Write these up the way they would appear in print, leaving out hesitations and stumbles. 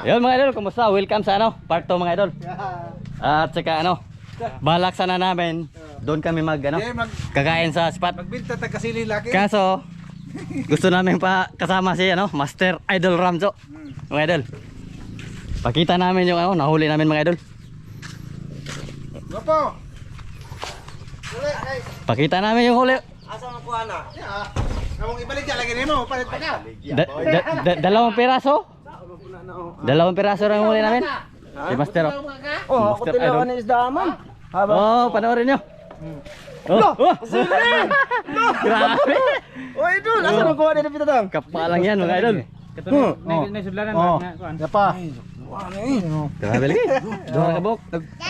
Yun mga idol, kumusta? Welcome sa part 2 mga idol. At saka balak sana namin doon kami kakain sa spot. Magbinta tag kasili laki. Kaso gusto namin pa kasama si Master Idol Ramzo. Mga idol. Pakita namin yung nahuli namin mga idol. Gopo. Pakita namin yung huli. Asa mo kuha na? Among ibalik dyan lagi nimo, palit pa ka. Dalawang piraso. Dalawang piraso lang yung huli namin. Si Master. Ako tinawan ni isda man. Panoorin nyo. Grabe. Oh, idol, asa mo kuha dito pita dang? Kapalang yan mga idol. Naisudlanan ba? Yapa. Grabe lagi. Duha ka bok.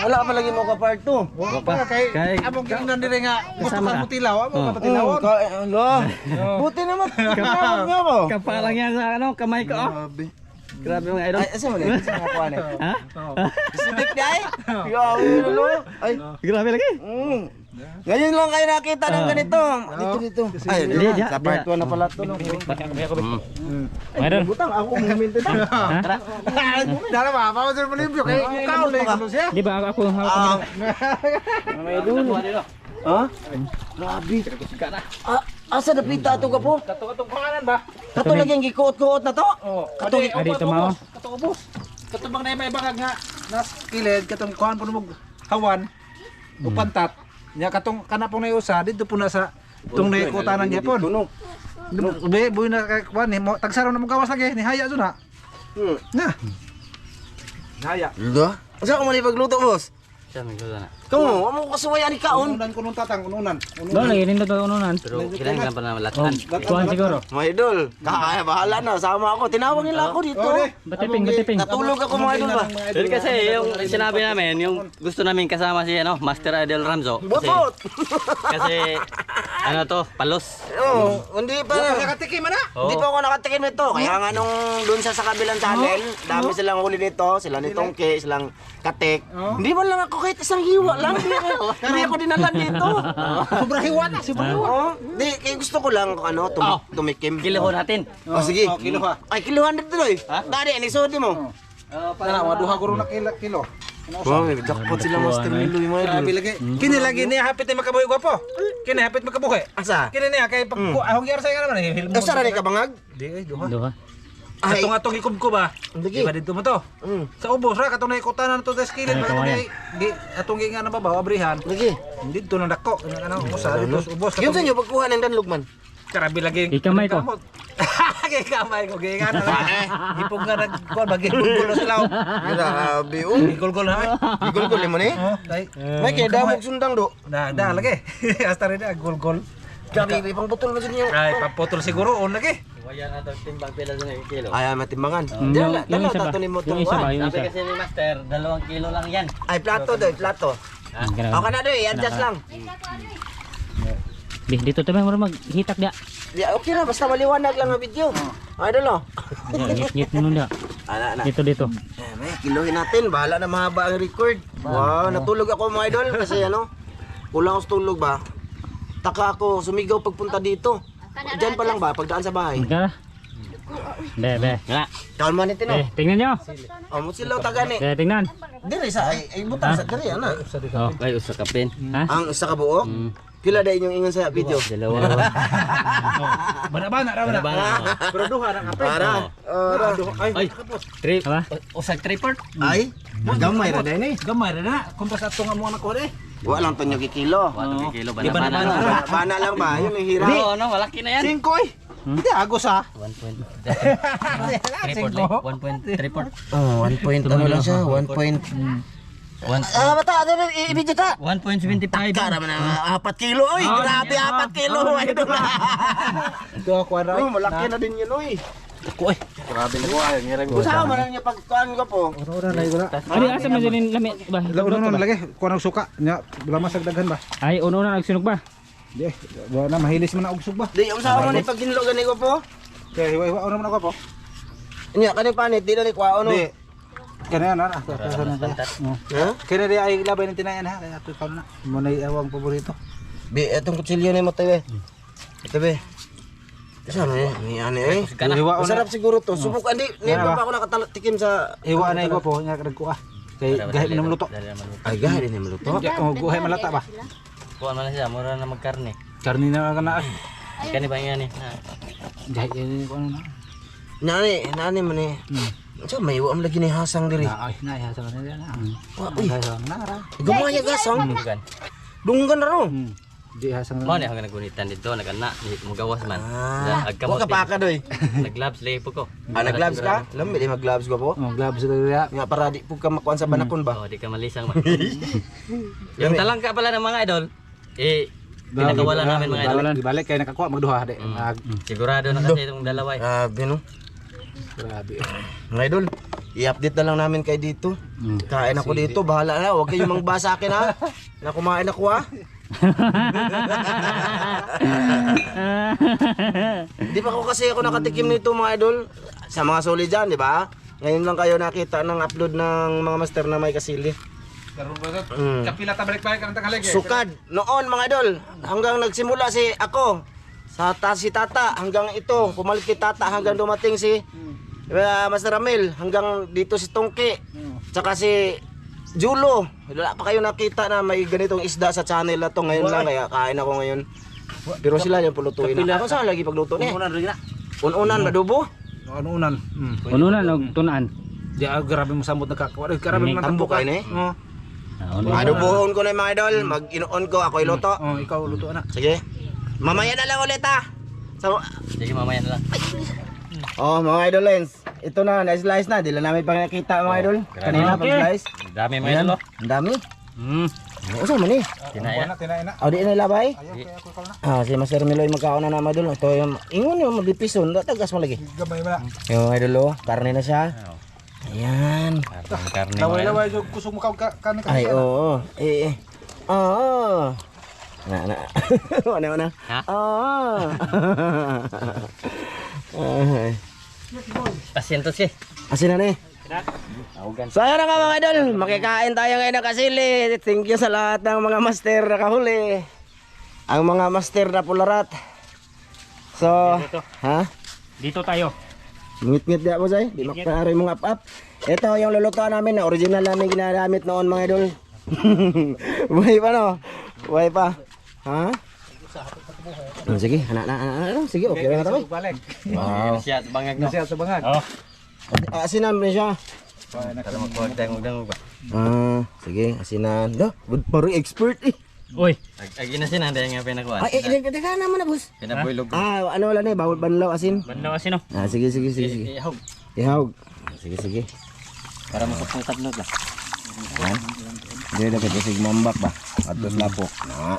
Wala pa lagi mo ka part 2. Kay among giingnan dire nga gusto ka mutilaw, among mapatilawon. Buti naman. Tinawag niyo ako. Kapalang yan sa kamay ko. Grabe mga idol. Ay, asa mo ni? Asa mo kuha ni? Ha? Sidik di ay? Yo, ay. Grabe lagi. Ngayon lang kayo nakita ng ganito. Dito. Ay, sa part 1 na pala to. Mga idol. Butang ako muminto na. Ha? Dala ba, pa mo limpyo kay ikaw na siya. Di ba ako May dulo. Ha? Grabe. Asa na pita ato ka po? Katong pangalan ba? Kato lagi ang gikuot-kuot na to. Katong dito mao. Katong ubos. Katong bang na may bangag nga nas kilid katong kuan po mo hawan. Upantat. Nya katong kana po na usa dito po na sa tong naikutanan gyapon. Ube buy na kay kuan ni tagsaro na mo gawas lagi ni haya jud na. Na. Haya. Duda? Asa ko man ipagluto, boss? Siya may gusto na. Kamu, amo ko kasuwayan ni kaon. Ununan kunong tatang ununan. Doon lagi rin daw ununan. Pero kailangan pa na malatan. Kuhan siguro. Mga idol, kaya bahala na, sama ako. Tinawag nila ako dito. Batiping. Natulog ako mga idol ba? Pero kasi yung sinabi namin, yung gusto namin kasama si Master Idol Ramzo. Butot! Kasi palos. Oo, hindi pa. Nakatikim na. Hindi pa ako nakatikim nito. Kaya nga nung doon sa kabilang channel, dami silang huli nito. Sila ni Tongke, silang Katek. Hindi man lang ako kahit isang hiwa lang. Hindi ako dinala dito. Sobra hiwa na, sobra hiwa. Hindi, kaya gusto ko lang tumikim. Kiluho natin. Sige. Kilo ha. Ay, kiluhan dito doy. Dali, inisod mo. Kana wa duha guro na kilo. Wow, jackpot sila Master Milo yung mga Sabi idol. lagi. Kini lagi niya hapit ay makabuhi gwapo. Kini hapit makabuhi. Asa? Kini niya kay pag ahong gyar sa naman eh. Asa na ka bangag? Di ay duha. Duha. Ay, Atong ikub ko ba? Lagi. Di ba dito mo to? Sa ubos ra katong naikutan na to sa skillet Ay, katong kawayan. gi atong gi nga na babaw abrihan. Lagi. Dito na dako. Ano usa dito sa ubos Yun sa inyo, pagkuha ng danlugman. Karabi lagi. Ikamay ko. Kay kamay ko gi nga na. Ipog nga nagkuan bagi gulgol na sila. Grabe, Gulgol na. Igol-gol mo ni? Kay May kaya damog sundang do. da lagi. Hasta rin gulgol. Grabe, pang putol mo dyan yung... Ay paputol siguro on lagi. Waya na timbang pila sa kilo. Ay, matimbangan. Yung Dala, isa ba? tato ni mo Yung isa ba? Yung Sabi isa. kasi ni Master, 2 kilo lang yan. Ay, plato doy, plato. Ganun. Okay na doy, adjust lang. Dito tayo maghitak dia. Di, okay na, basta maliwanag lang ang video. Ay, dalo. Ngit mo nun dia. Ana. Dito. May kilohin natin, bahala na mahaba ang record. Wow, natulog ako mga idol kasi kulang ako sa tulog ba. Taka ako, sumigaw pagpunta dito. Diyan pa lang ba, pagdaan sa bahay. Magkara. Be. Wala. Kaon man ito no. Tingnan nyo. Mo silaw tagani. Tingnan. Diri sa ay butang sa diri ana. Oh. Ay, usa ka pin. Ha? Ang isa ka buok. Pila day inyong ingon sa video. Dalawa. Bana pero duha na kape. Para. Ay, trip. Aba? Usag triport. Ay, gamay ra day ni. Gamay ra na. Kumpras ato nga mga nakuha eh. Wa lang tanyo kilo. 1 kilo Di ba bana. na? Bana lang ba? Yun ang hirap. Malaki na yan. 5 eh. Hindi agos ha. 1.3 port. Oh, 1 point ano lang siya, 1 point. Bata, ano i-video ta? 1.75. Kara man 4 kilo, oy. Grabe 4 kilo, idol. Ito ako ra. Oh, malaki na din yun, oy. Ako ay. Grabe na ko ay, ngirang ko. Usama man niya pagkuan ko po. Ora na igura. Ari asa man din lami ba? Uno lagi kuan og suka nya wala masag daghan ba. Ay uno na nagsunog ba? Di wala na mahilis man og usog ba. Di usama man ni pag ginlo gani ko po. Kaya hiwa ora man ako po. Nya kani panit di na ni kwaon no. Di. Kana na. Ha? Kaya di ay labay ng tinayan ha. Kaya ato ikaw na. Mo na awang paborito. Bi etong kutsilyo ni mo tayo. Ito be. Sana eh, ni ani eh. Kana. Masarap siguro to. Subok andi, never pa ako nakatikim sa Iwa na igo po, nya nagkuha. Kay gahi na maluto. ay gahi din maluto. Oh, guhay malata ba? Kuha man siya, mura na magkarne. Karni na kana. Kani ba yan eh? Gahi ini ko ano. Nani man eh. So may iwa am lagi ni hasang diri. Ay, na ya sa kanila na. Uy, Hasang na ra. gumaya gasang. Bukan. Dunggan ra ro. Di hasang Mo ni ako nagunitan dito, nagana, di mo gawas man. Ah, Agkamot. wa ka pa ka doy. Nag-gloves lepo ko. Nag-gloves ka? Lambi di mag-gloves ko po. Oh, gloves sa kaya. Nga para di po ka makuan sa banakon ba? Oh, di ka malisang man. Yung talangka pala ng mga idol, pinakawala namin mga idol. Gibalik kay nakakuha magduha de. Sigurado na kasi itong dalawa eh. Grabe no. Grabe. Mga idol, i-update na lang namin kay dito. Kain ako dito, bahala na. Huwag kayong mangbasa sa akin ha. Na kumain ako ha. Di pa ako kasi ako nakatikim nito mga idol. Sa mga solid dyan, di ba? Ngayon lang kayo nakita ng upload ng mga master na may kasili. Kapila ta balik-balik ka ng tanghali. Sukad noon mga idol, hanggang nagsimula si ako si Tata hanggang ito, pumalit kay Tata hanggang dumating si Master Ramil, hanggang dito si Tongke, tsaka si Julo. Wala pa kayo nakita na may ganitong isda sa channel na to ngayon lang, kaya kain ako ngayon. Pero sila yung pulutuin na. Ako saan lagi pagluto ni? Ununan, madubo? Ununan. Ununan og tunaan. Di grabe mo samot nagkakawa. Grabe man Tambok kayo ni? Oo. Adubuhon ko na yung mga idol, mag-inuon ko, ako iluto. Oh, ikaw luto na. Sige. Mamaya na lang ulit ha. Sige mamaya na lang. Oh, mga idol lens. Ito na, na-slice na. Di lang namin pang nakita mga idol. Kanina pag-slice. Dami mga idol oh. Ang dami. Usa man eh. Tinaya. Tinaina. O di na labay. Kaya ako ikaw na. Si Master Miloy magkauna na mga idol. Ito yung ingon yung mabipison. Tagas mo lagi. Gabay mo na. Yung mga idol oh, karne na siya. Ayan. Karne mga idol. Laway-laway yung kusog mo ka ka. Ay, oo. Oo. Na. Ano. Ha? Oo. Ay. Pasyento si. Asin na eh. Tawgan. So ayun na nga mga idol, makikain tayo ngayon ng kasili. Thank you sa lahat ng mga master na kahuli. Ang mga master na pularat. So, Dito. ha? Dito tayo. Ngit-ngit di mo say? Di makakari mong up-up. Ito yung lulutuan namin na original namin ginagamit noon mga idol. Buhay pa no? Buhay pa. Ha? Sige, anak. Sige, okay na tayo. Balik. Wow. Siya at bangag no. Nasiya sa bangag. Oh. Asinan mo siya. Kada magkuwag ba. Sige, asinan. Parang expert eh. Oy, Agi na sinan dahil nga pinakuha. Teka naman na boss. Pinabuilog. Ano wala na eh, bawal banlaw asin. banlaw sino? Sige. Ihog. Ihawg. Sige. Para makapungtablog ba. Hindi na kasi sigmambak ba? Atos lapok. Na.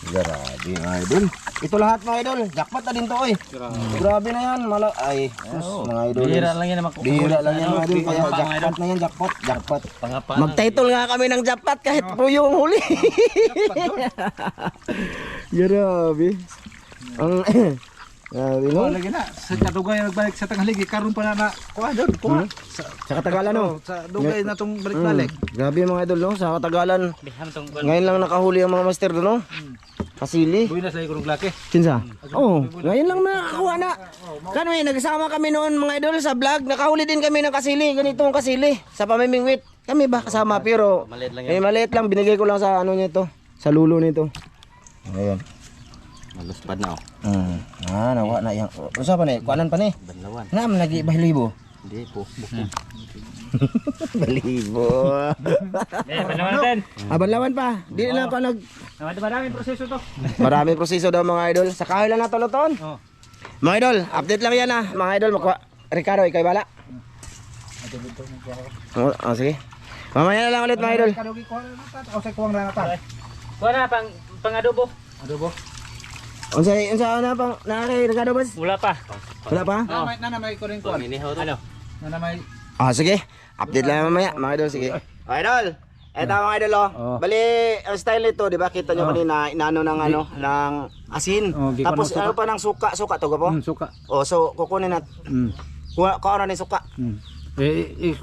Grabe mga idol. Ito lahat mga idol. Jackpot na din to eh. Grabe na yan. Ay, sus, mga idol. Bihira lang yan makukuha. Bihira lang yan mga idol. Kaya jackpot na yan, jackpot. Mag-title nga kami ng jackpot kahit po yung huli. Grabe. Ang grabe no? Lagi na. Sa kadugay nagbalik sa tanghali karon pa na kuha doon. Kuha. Sa Katagalan no? Sa dugay na tong balik-balik. Grabe mga idol no? Sa Katagalan. Bihan tong Ngayon lang nakahuli ang mga master doon no? Kasili. Buhay na sa ikurong laki. Kinsa? Oh, ngayon lang nakakuha na. Kami, nagsama kami noon mga idol sa vlog. Nakahuli din kami ng kasili. Ganitong kasili. Sa pamimingwit. Kami ba kasama? Pero, Maliit lang maliit lang. Binigay ko lang sa ano nito. Sa lulo nito. Ayun. Maluspad na oh. Nawa na yan. Usa pa na kuanan pa ni. Banlawan. Naman lagi bahilibo. Hindi po. Balibo. banlaw natin. Banlawan pa. Di na pa nag... Maraming proseso to. Maraming proseso daw mga idol. Sa kahoy lang nato luton. Mga idol, update lang yan mga idol. Ricardo, ikaw bala. Sige. Mamaya na lang ulit mga idol. Kadugi kuha na ta. O sa kuwang na ta. Kuha na pang adobo. Adobo. Unsa na pang nakakay Ricardo boss? Wala pa. Wala pa? Na may kuring kuha. Inihaw to. Ano? Na may Sige. Update lang mamaya mga idol. Sige. Idol. Eto mga idol Bali, ang style nito, di ba? Kita nyo kanina, inano ng ano, ng asin. Tapos ano pa ng suka to gapo? suka. So kukunin nat. Kuha na ni suka.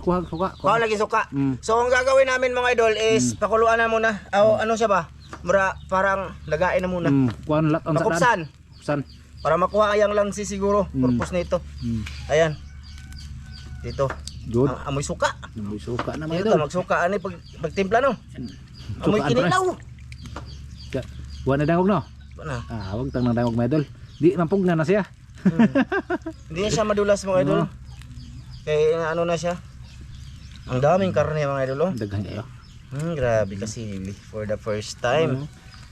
Kuha suka. Kuha lagi suka. So ang gagawin namin mga idol is pakuluan na muna. Ano siya ba? Mura parang lagain na muna. Kuha lat ang Pakupsan. Kupsan. Para makuha ayang lang siguro purpose nito. Ayan. Dito. Good. Amoy suka. May suka na mga Dito idol. magsuka ani pagtimpla no. Amoy Sukaan, kinilaw. Buwan na dangog no? Ano? Wag tang nang dangog mga idol. Di mampugna na siya. Hindi na siya madulas mga idol. Kaya ano na siya. Ang daming karne mga idol. Oh. Daghan kayo. Grabe kasili for the first time.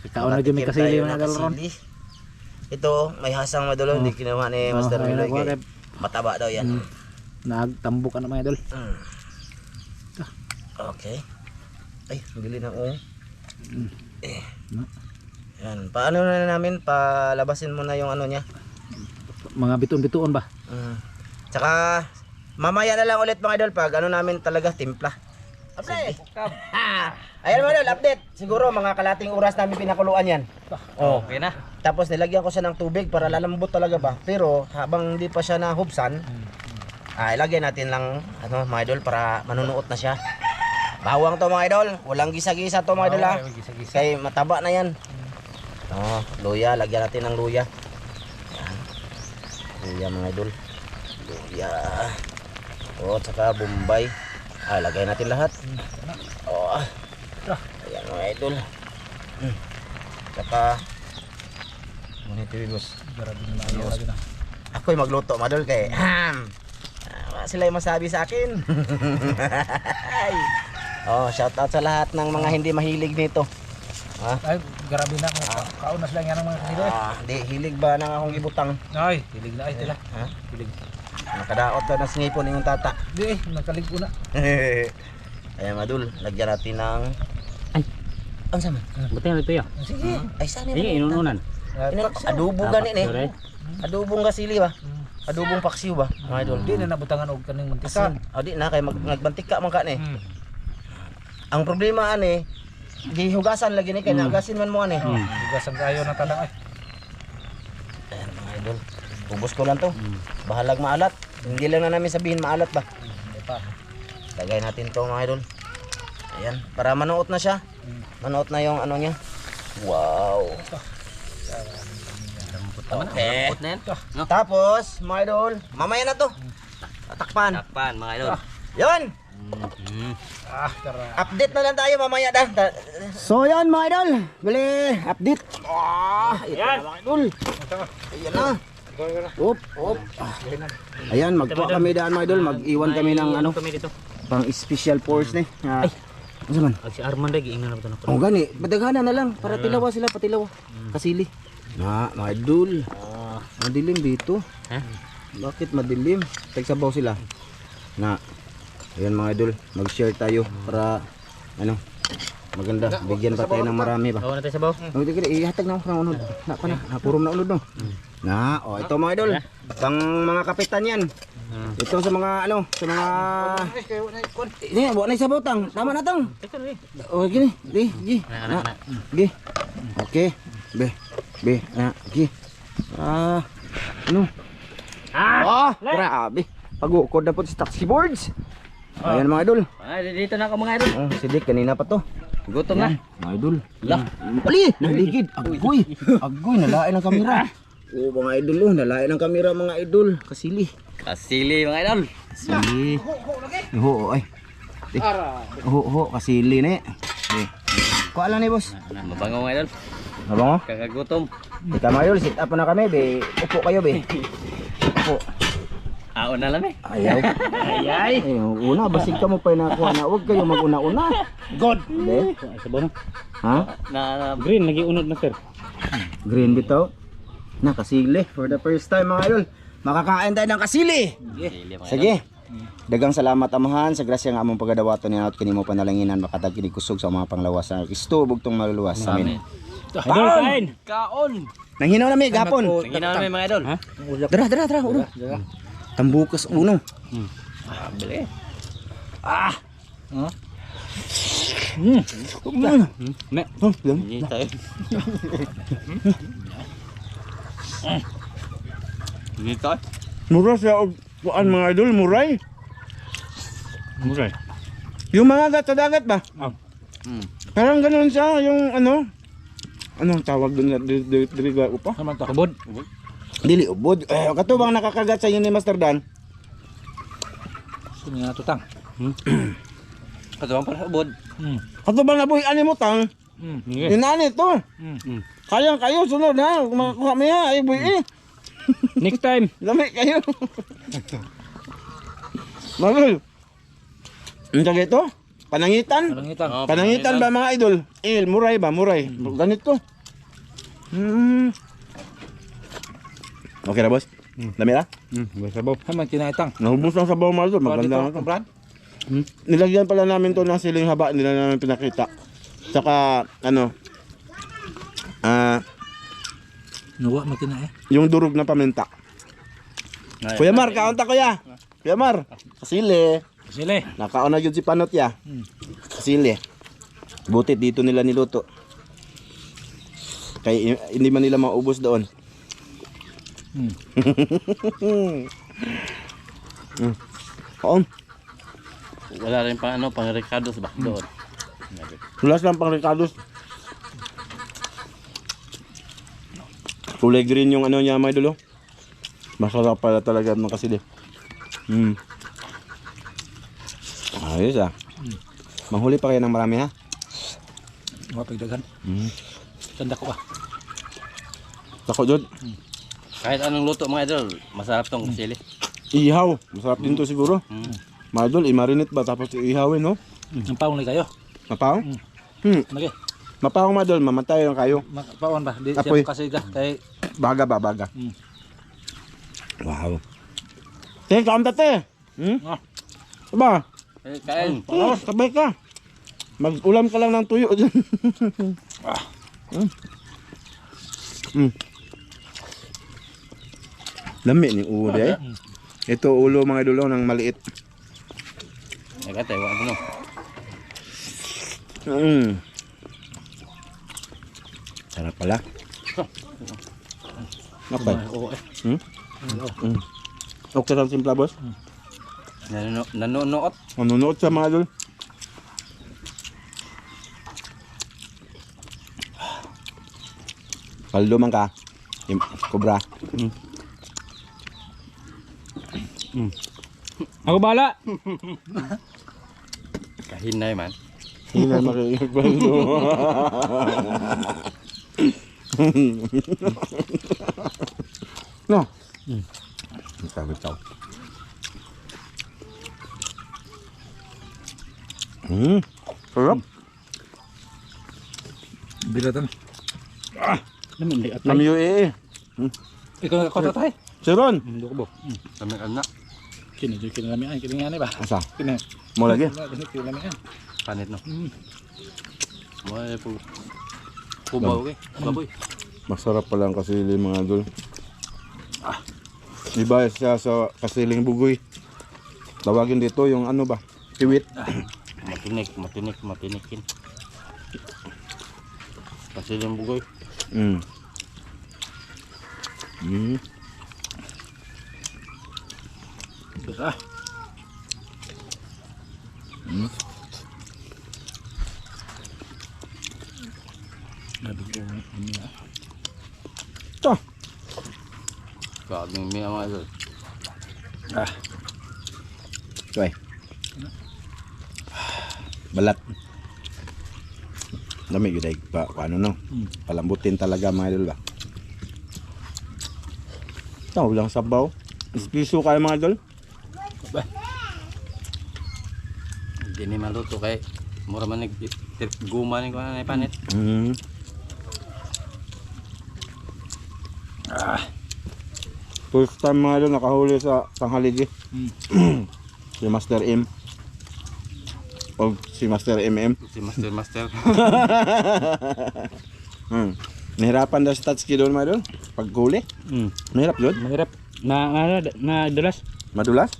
Ikaw na dyan may kasili mga idol ron. Ito, may hasang madulo, hindi kinuha ni Master Miloy kay mataba daw yan. Nagtambok ka na mga idol. Okay. Ay, bili na ako. Yan, paano na namin palabasin mo na yung ano niya? Mga bituon-bituon ba? Tsaka mamaya na lang ulit mga idol pag ano namin talaga timpla. Update. Ayan mga idol, update. Siguro mga kalating oras namin pinakuluan yan. Okay na. Tapos nilagyan ko siya ng tubig para lalambot talaga ba. Pero habang hindi pa siya nahubsan, ilagay natin lang ano mga idol para manunuot na siya. Bawang to mga idol, walang gisa-gisa to mga idol ha. Kaya mataba na yan. Luya, lagyan natin ng luya. Yan. Luya mga idol. Luya. Tsaka bombay. Lagay natin lahat. Ayan mga idol. Tsaka ito yung boss. Ako'y magluto mga idol kay sila yung masabi sa akin. Shout out sa lahat ng mga hindi mahilig nito. Ay, grabe na. Kaunas lang yan ang mga kasili. Hindi, hilig ba nang akong ibutang? Ay, hilig na ay tila. Hilig. Nakadaot na ng singipon yung tata. Di nakalig ko na. Ayan madul, lagyan natin ng ang sama. Buti na ito yun. Sige, ay saan Sige, yan? inununan. Adobo ganin eh. Sorry. Adobong gasili ba? Adobong paksiw ba? Mga idol. Di na nabutangan og kaning mantika. Di na kay nagbantika man ka ni. Ang problema ani, di hugasan lagi ni kay nagasin man mo ani. Hugasan kayo na talang ay. Ayan mga idol. Ubos ko lang to. Bahalag maalat. Hindi lang na namin sabihin maalat ba. Lagay natin to mga idol. Ayan, para manuot na siya. Manuot na yung ano niya. Wow. Okay. Tapos, mga idol, mamaya na to. Takpan. Takpan mga idol. Yun. Tara. Update na lang tayo mamaya dah. So yan mga idol, bali update. Yan mga idol. Ayan na. Op. Ayan, magpa kami daan mga idol, mag-iwan kami ng ano, pang special force ni. Ano man? Si Armand lagi ingon na ito. Oh gani, madagana na lang para tilawa sila, patilawa. Kasili. Mga idol. Madilim dito. Bakit madilim? Tagsabaw sila. Ayan mga idol, mag-share tayo para ano, maganda. Bigyan pa tayo ng marami ba. Bawa na tayo sa baw. Ihatag na ako ng unod. Purom na unod no. Ito mga idol. Pang mga kapitan yan. Ito sa mga ano, sa mga buwan na sa butang. Tama na tong. Gini. Gi. Okay. Be. Gi. Ano? Grabe. Pag-ukod na po si taxi boards. Ayan mga idol. Dito na ako mga idol. Si Dick kanina pa to. Gutom na. Mga idol. Ali! Naligid. Agoy, nalain ang kamera. Mga idol, nalain ang kamera mga idol. Kasili mga idol. Kasili. Ho, ay. Ho, kasili ni. Kuha lang ni boss. Mabango mga idol. Mabango? Kakagutom. Ika mga idol, sit up na kami be. Upo kayo be. Upo. Na lang eh. Ayaw. Ay, una, basig ka mo pa nakuha na. Huwag kayo mag-una-una. God. Be? Sa baw. Ha? Green lagi unod na sir. Green bitaw. Kasili for the first time mga idol. Makakain tayo ng kasili. Sige. Dagang salamat amahan sa grasya nga among pagadawaton ni at kinimo panalanginan makatag kini kusog sa mga panglawas sa istubog tong maluluwas sa amin. Idol kain. Kaon. Nanghinaw na mi gapon. Tingnan namin mga idol. Dara uno. Tambukas uno. Bili. Me. Hindi tayo. Hindi tayo. Mura siya og kuan mga idol, muray. Muray. Yung mga dagat ba? Parang ganoon siya yung ano. Anong tawag doon diri ko pa? Kabod. Dili ubod. Kato bang nakakagat sa inyo ni Master Dan? Sino nga tutang? Kato bang pala ubod. Kato bang nabuhi ani mo tang? Sige. Inani to. Kayang kayo sunod ha. Makakuha mo ya ay buhi. Next time. Lami kayo. Magol. Ang tagay to? Panangitan? Palangitan. Panangitan ba mga idol? Muray ba? Muray. Ganito. Okay na boss? Dami na? Sabaw. Haman kinaitang. Nahubos lang sa bawang mga idol. Maganda na to. Brad? Nilagyan pala namin to ng siling haba. Nila namin pinakita. Saka ano, Nawa makina eh. yung durog na paminta. Kuya Mar, kaunta kuya. Kuya Mar, kasili. Sile. Nakauna yun si Panot ya. Kasili. Butit dito nila niluto. Kaya hindi man nila maubos doon. Kaon. Wala rin pang ano, pang Ricardo's ba doon. Tulas lang pang Ricardo's. Kulay green yung ano niya mga idol. Masarap pala talaga ng kasili. Ayos ah. Manghuli pa kayo ng marami ha. Mapagdagan. Tanda ko ba? Tako Jod. Kahit anong luto mga idol, masarap tong sili. Ihaw. Masarap din to siguro. Mga idol, i-marinate ba tapos ihawin no? Ang paong na kayo. Mapaong? Lagi. Mapaong mga idol, mamatay lang kayo. Paon ba? Di Apoy. siya kasi kay Baga ba, baga. Wow. Te, kaon tate. Aba, Kain. sabay ka. Mag-ulam ka lang ng tuyo dyan. Lami ni ulo eh. Ito ulo mga idol ng maliit. Nagkatay, wala ano. Sarap pala. Okay. Oo eh. Okay lang simpla boss. Nanonoot. Manunood sa mga idol. Paldo man ka. Cobra. Ako bala. Kahinay man. Hindi na makikipaldo. No. Sabi tao. Sarap. bilatan. Naman di at. Namiyo eh. Ikaw nakakuha tayo. Siron. Hindi ko ba. Kami anak. Kini joy kini lami ay kini ngani ba? Asa? Kini. Mo lagi. Kini lami ay. Panit no. Mo po. Kubaw eh. Baboy. Masarap pala ang kasili mga idol. Iba siya sa kasiling bugoy. Tawagin dito yung ano ba? Tiwit. Matinikin. Kasi yung bugoy. Ah. Ito. Kaming may mga idol. Tuway. Balat. Dami yun ay paano no? Palambutin talaga mga idol ba? Ito, walang sabaw. Ispiso kayo mga idol. Hindi ni maluto kay mura man guma ni ko na panit. First time mga idol nakahuli sa Panghaligi. Si Master M. O si Master MM. Si Master. Nahirapan daw si Tatsuki doon mga idol. Paghuli. Mahirap yun. Mahirap. Na dulas. Madulas.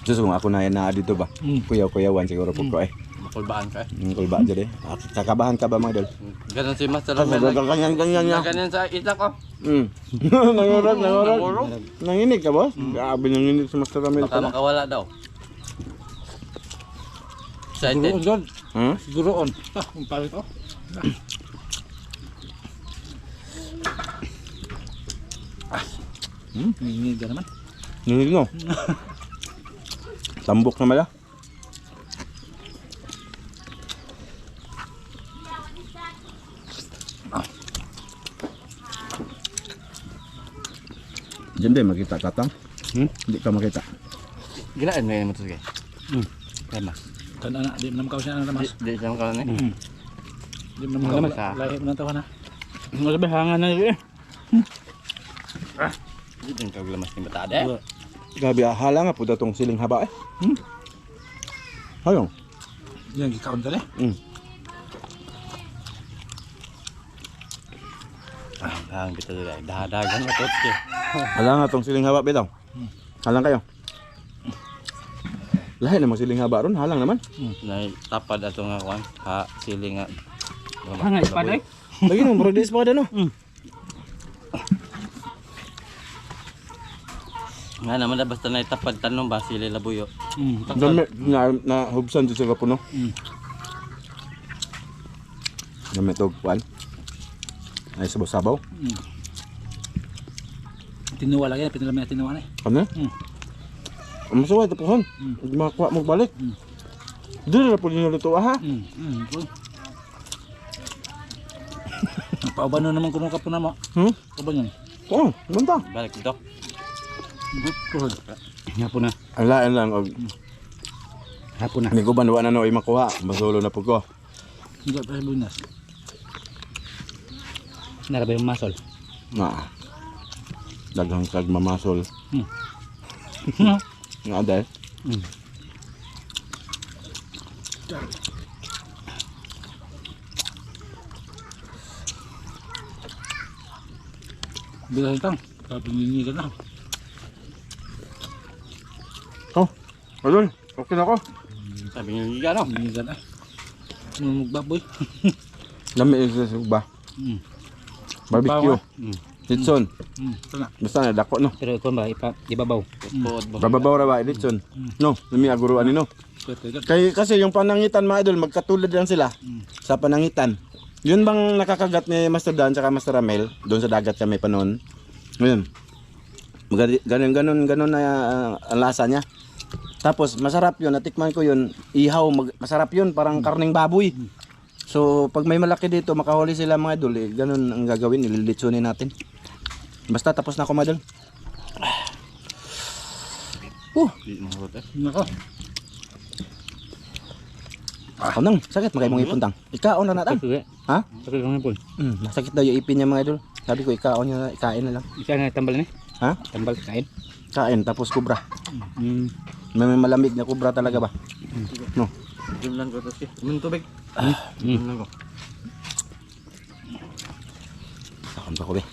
Gusto kung ako na yan na dito ba? Kuyaw-kuyawan siguro po ko eh. Makulbaan ka. Kulba dyan eh. Kakabahan ka ba mga idol? Ganon si Master Kasi Ramel. ganyan niya. Ganyan sa itak ko. Nangurag. Nanginig ka boss? Grabe nanginig si Master Ramel Baka pala. makawala daw. Excited. Guroon John. Huh? Guroon. Ang palit oh. Hindi ka naman. Nilig no. Tambok na mala. Diyan din makita katang. Hindi ka makita. Gilaan na yun mo ito sige. Kaya Kan anak, di naman siya na namas. Di siya makalan eh. Di naman namas. Sa- Lahi mo na tawa na. Ano ba hangan na yun? Di din kaglamas ni Batade. Gabi hala nga po datong siling haba eh. Hayong. Yan, gikaon ka na. Ang bitaw dito. Dahadagan na tot ke. Hala nga tong siling haba bitaw. Halang kayo. Lahi namang siling haba ron, halang naman. Na tapad ato nga kwan. Ha sili nga. Hangay pa day. Lagi nang brodis pa kada no. Nga naman na basta na itapad tanong ba sili labuyo. Dami na hubsan di sila puno. Dami tog kwan. Ay sabaw-sabaw. Tinuwa lagi, pinalamay tinuwa na eh. Ano? Ang masuway tapuhan. Hindi makakuha mo balik. Dili na po niluto ha. Paubano naman kuno ka po na mo. Paubano yan. Oo, banta. Balik dito. Hapon na. Alaan lang og Hapon na. hindi ko banwa na no ay makuha. Masulo na po ko. Hindi pa sa bunas. Narabay yung masol. Na. Daghang kag mamasol. Nga dahil. Bilang tang. Pabingi ka na. Oh, ayun. Okay na ako. Sabi niyo giga no. Bingi ka na. Mugbaboy. Lami isa sa ba. Barbecue. Litson. Tana. Basta na dako no. Pero ikaw ba ibabaw? Puot ba. Bababaw ra ba Litson. No, lami aguruan ni no. Kay kasi yung panangitan mga idol magkatulad lang sila sa panangitan. Yun bang nakakagat ni Master Dan at Master Ramel doon sa dagat kami pa noon. Ngayon. Ganun na ang lasa niya. Tapos masarap yun, natikman ko yun, ihaw, masarap yun, parang karning baboy. So pag may malaki dito, makahuli sila mga idol, ganun ang gagawin, ililitsunin natin. Basta tapos na ako mga idol. Di mahurot eh. Nako. Ako nang, sakit magay mong ipuntang. Ikaon na natang. Sakit. Ha? Sakit lang po. Masakit daw yung ipin niya mga idol. Sabi ko ikaon niya, ikain na lang. Isa na tambal ni. Ha? Tambal kain. Kain, tapos kubra. May malamig na kubra talaga ba? No. Diyan lang ko to si. Umin tubig. Diyan lang ko. Takon pa ko be.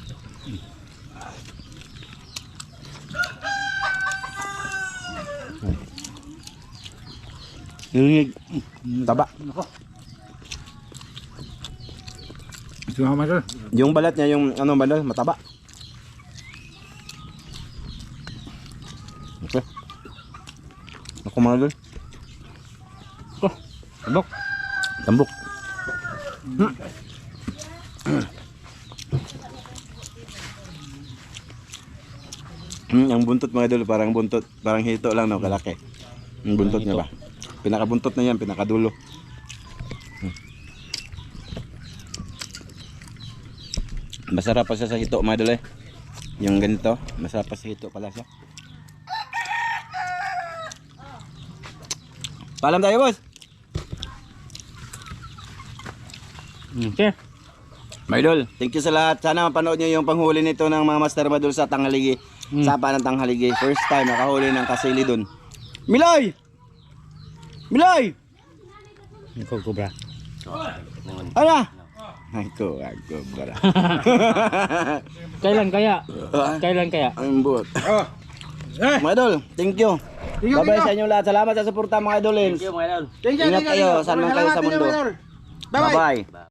Nilingig. Taba. Nako. Ito nga mga Yung balat niya, yung ano bandol, mataba. Okay. Ako mga dol. Tambok. Tambok. Ang buntot mga idol, parang buntot, parang hito lang no, kalaki. Ang buntot niya ba? Pinakabuntot na yan, pinakadulo. Masarap pa siya sa hito mga idol eh. Yung ganito, masarap pa sa hito pala siya. Paalam tayo boss! Okay. Mga idol, thank you sa lahat. Sana mapanood nyo yung panghuli nito ng mga Master Madul sa Tanghaligi. Sapa ng Tanghaligi. First time nakahuli ng kasili dun. Miloy! Miloy! Ikaw kubra. Ano? Ay ko, bara. Kailan kaya? Kailan kaya? Ang buot. Mga idol, thank you. Bye-bye sa inyo lahat. Salamat sa suporta mga idolins. Thank you mga idol. Ingat kayo, saan man kayo sa mundo. Bye-bye.